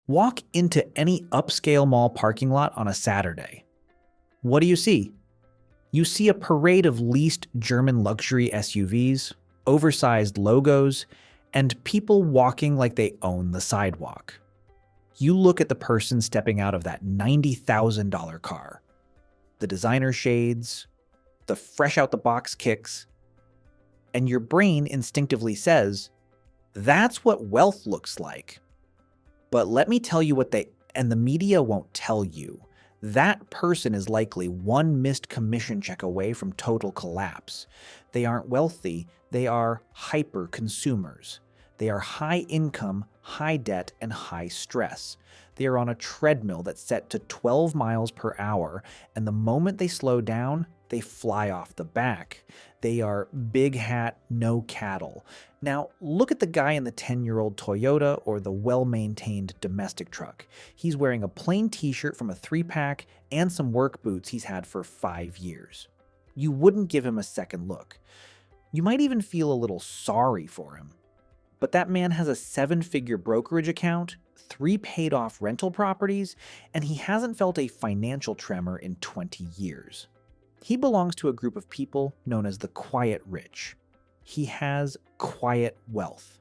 Walk into any upscale mall parking lot on a Saturday. What do you see? You see a parade of leased German luxury SUVs, oversized logos, and people walking like they own the sidewalk. You look at the person stepping out of that $90,000 car. The designer shades, the fresh out the box kicks, and your brain instinctively says, that's what wealth looks like. But let me tell you and the media won't tell you. That person is likely one missed commission check away from total collapse. They aren't wealthy, they are hyper consumers. They are high income, high debt, and high stress. They are on a treadmill that's set to 12 miles per hour, and the moment they slow down, they fly off the back. They are big hat, no cattle. Now, look at the guy in the 10-year-old Toyota or the well-maintained domestic truck. He's wearing a plain t-shirt from a 3-pack and some work boots he's had for 5 years. You wouldn't give him a second look. You might even feel a little sorry for him. But that man has a 7-figure brokerage account, 3 paid-off rental properties, and he hasn't felt a financial tremor in 20 years. He belongs to a group of people known as the quiet rich. He has quiet wealth.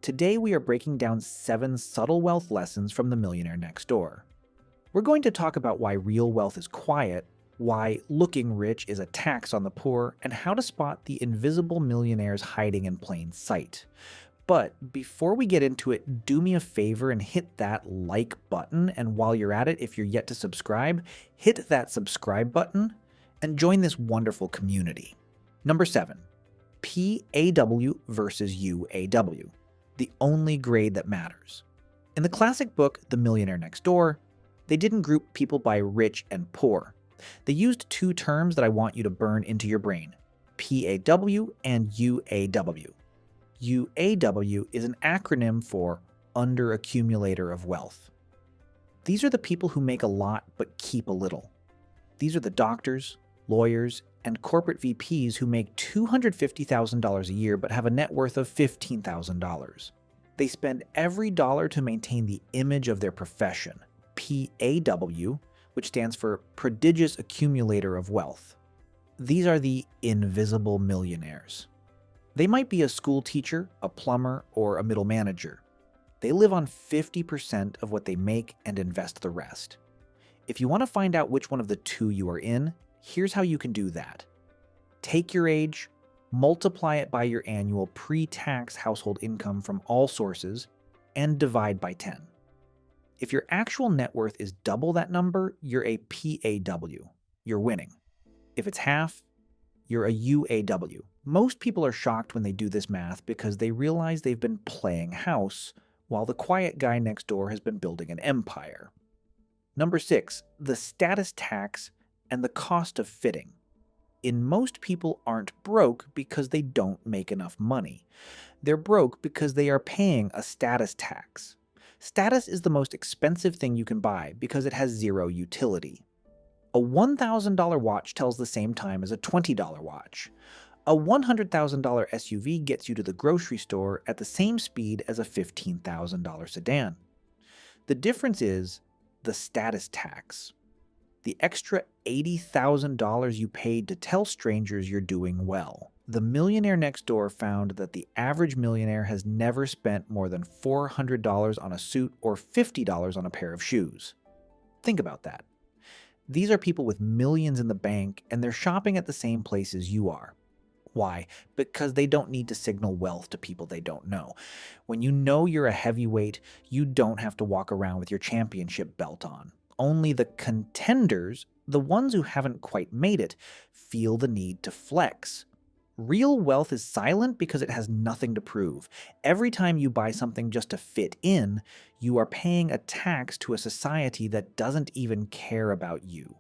Today we are breaking down 7 subtle wealth lessons from the Millionaire Next Door. We're going to talk about why real wealth is quiet, why looking rich is a tax on the poor, and how to spot the invisible millionaires hiding in plain sight. But before we get into it, do me a favor and hit that like button, and while you're at it, if you're yet to subscribe, hit that subscribe button and join this wonderful community. Number 7. PAW versus UAW, the only grade that matters. In the classic book, The Millionaire Next Door, they didn't group people by rich and poor. They used 2 terms that I want you to burn into your brain, PAW and UAW. UAW is an acronym for under-accumulator of wealth. These are the people who make a lot but keep a little. These are the doctors, lawyers, and corporate VPs who make $250,000 a year but have a net worth of $15,000. They spend every dollar to maintain the image of their profession, PAW, which stands for prodigious accumulator of wealth. These are the invisible millionaires. They might be a school teacher, a plumber, or a middle manager. They live on 50% of what they make and invest the rest. If you want to find out which one of the 2 you are in, here's how you can do that. Take your age, multiply it by your annual pre-tax household income from all sources, and divide by 10. If your actual net worth is double that number, you're a PAW. You're winning. If it's half, you're a UAW. Most people are shocked when they do this math because they realize they've been playing house while the quiet guy next door has been building an empire. Number 6, the status tax and the cost of fitting. Most people aren't broke because they don't make enough money. They're broke because they are paying a status tax. Status is the most expensive thing you can buy because it has 0 utility. A $1,000 watch tells the same time as a $20 watch. A $100,000 SUV gets you to the grocery store at the same speed as a $15,000 sedan. The difference is the status tax. The extra $80,000 you paid to tell strangers you're doing well. The Millionaire Next Door found that the average millionaire has never spent more than $400 on a suit or $50 on a pair of shoes. Think about that. These are people with millions in the bank, and they're shopping at the same places you are. Why? Because they don't need to signal wealth to people they don't know. When you know you're a heavyweight, you don't have to walk around with your championship belt on. Only the contenders, the ones who haven't quite made it, feel the need to flex. Real wealth is silent because it has nothing to prove. Every time you buy something just to fit in, you are paying a tax to a society that doesn't even care about you.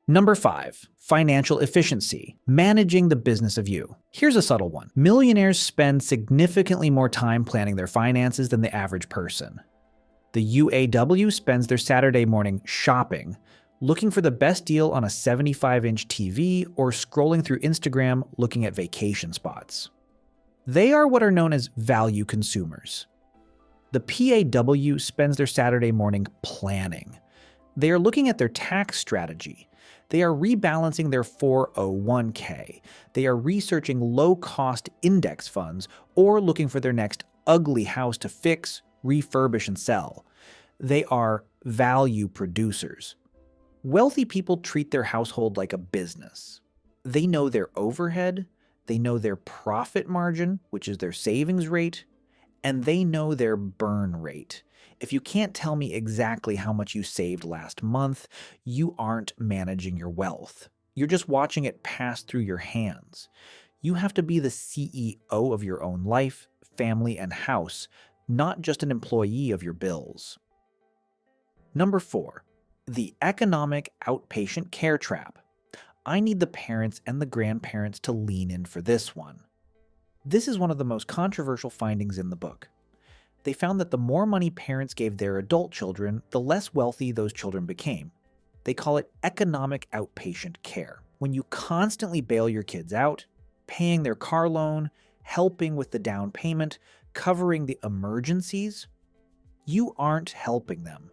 Number 5, financial efficiency, managing the business of you. Here's a subtle one. Millionaires spend significantly more time planning their finances than the average person. The UAW spends their Saturday morning shopping, looking for the best deal on a 75-inch TV or scrolling through Instagram looking at vacation spots. They are what are known as value consumers. The PAW spends their Saturday morning planning. They are looking at their tax strategy. They are rebalancing their 401k. They are researching low-cost index funds or looking for their next ugly house to fix, refurbish, and sell. They are value producers. Wealthy people treat their household like a business. They know their overhead, they know their profit margin, which is their savings rate, and they know their burn rate. If you can't tell me exactly how much you saved last month, you aren't managing your wealth. You're just watching it pass through your hands. You have to be the CEO of your own life, family, and house, not just an employee of your bills. Number 4, the economic outpatient care trap. I need the parents and the grandparents to lean in for this one. This is one of the most controversial findings in the book. They found that the more money parents gave their adult children, the less wealthy those children became. They call it economic outpatient care. When you constantly bail your kids out, paying their car loan, helping with the down payment, covering the emergencies, you aren't helping them.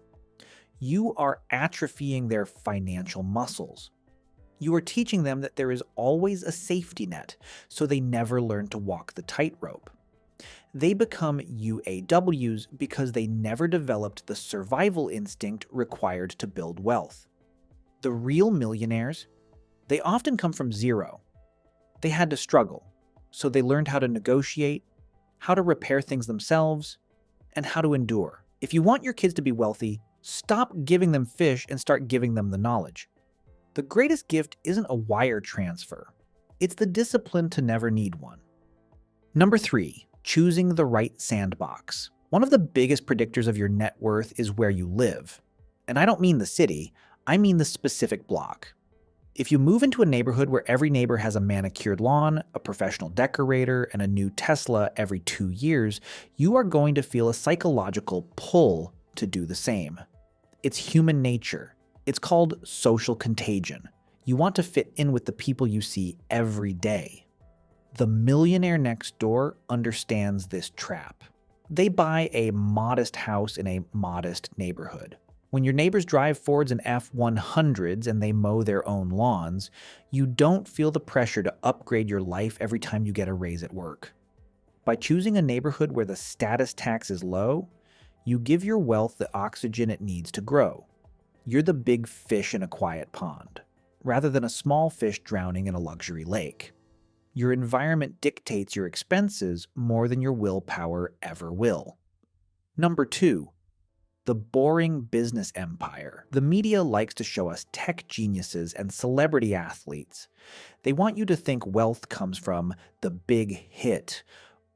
You are atrophying their financial muscles. You are teaching them that there is always a safety net, so they never learn to walk the tightrope. They become UAWs because they never developed the survival instinct required to build wealth. The real millionaires, they often come from zero. They had to struggle, so they learned how to negotiate, how to repair things themselves, and how to endure. If you want your kids to be wealthy, stop giving them fish and start giving them the knowledge. The greatest gift isn't a wire transfer. It's the discipline to never need one. Number 3, choosing the right sandbox. One of the biggest predictors of your net worth is where you live. And I don't mean the city, I mean the specific block. If you move into a neighborhood where every neighbor has a manicured lawn, a professional decorator, and a new Tesla every 2 years, you are going to feel a psychological pull to do the same. It's human nature. It's called social contagion. You want to fit in with the people you see every day. The Millionaire Next Door understands this trap. They buy a modest house in a modest neighborhood. When your neighbors drive Fords and F-100s and they mow their own lawns, you don't feel the pressure to upgrade your life every time you get a raise at work. By choosing a neighborhood where the status tax is low, you give your wealth the oxygen it needs to grow. You're the big fish in a quiet pond, rather than a small fish drowning in a luxury lake. Your environment dictates your expenses more than your willpower ever will. Number 2, the boring business empire. The media likes to show us tech geniuses and celebrity athletes. They want you to think wealth comes from the big hit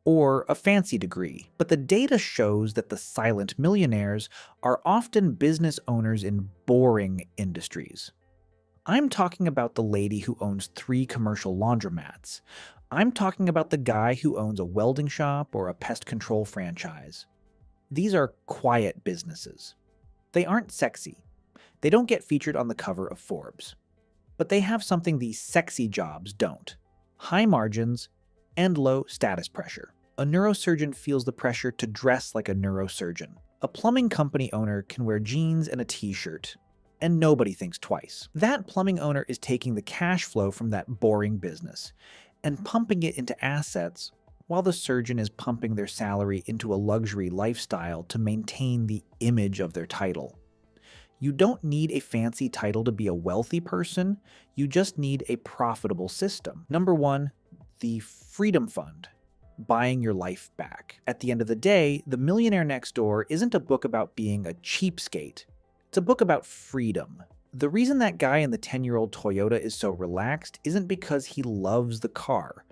or a fancy degree, but the data shows that the silent millionaires are often business owners in boring industries. I'm talking about the lady who owns 3 commercial laundromats. I'm talking about the guy who owns a welding shop or a pest control franchise. These are quiet businesses. They aren't sexy. They don't get featured on the cover of Forbes. But they have something these sexy jobs don't: high margins and low status pressure. A neurosurgeon feels the pressure to dress like a neurosurgeon. A plumbing company owner can wear jeans and a t-shirt, and nobody thinks twice. That plumbing owner is taking the cash flow from that boring business and pumping it into assets, while the surgeon is pumping their salary into a luxury lifestyle to maintain the image of their title. You don't need a fancy title to be a wealthy person, you just need a profitable system. Number 1, the Freedom Fund. Buying your life back. At the end of the day, The Millionaire Next Door isn't a book about being a cheapskate. It's a book about freedom. The reason that guy in the 10-year-old Toyota is so relaxed isn't because he loves the car.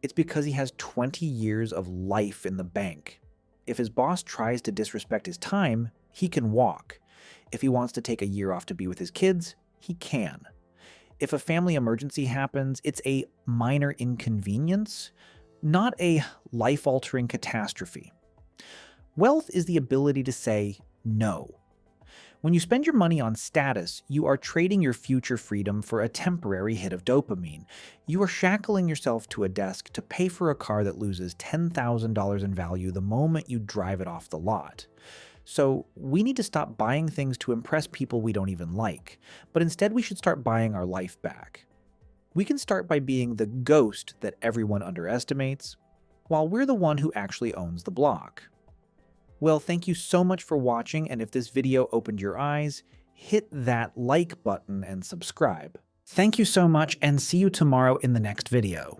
It's because he has 20 years of life in the bank. If his boss tries to disrespect his time, he can walk. If he wants to take a year off to be with his kids, he can. If a family emergency happens, it's a minor inconvenience, not a life-altering catastrophe. Wealth is the ability to say no. When you spend your money on status, you are trading your future freedom for a temporary hit of dopamine. You are shackling yourself to a desk to pay for a car that loses $10,000 in value the moment you drive it off the lot. So, we need to stop buying things to impress people we don't even like, but instead we should start buying our life back. We can start by being the ghost that everyone underestimates, while we're the one who actually owns the block. Well, thank you so much for watching, and if this video opened your eyes, hit that like button and subscribe. Thank you so much, and see you tomorrow in the next video.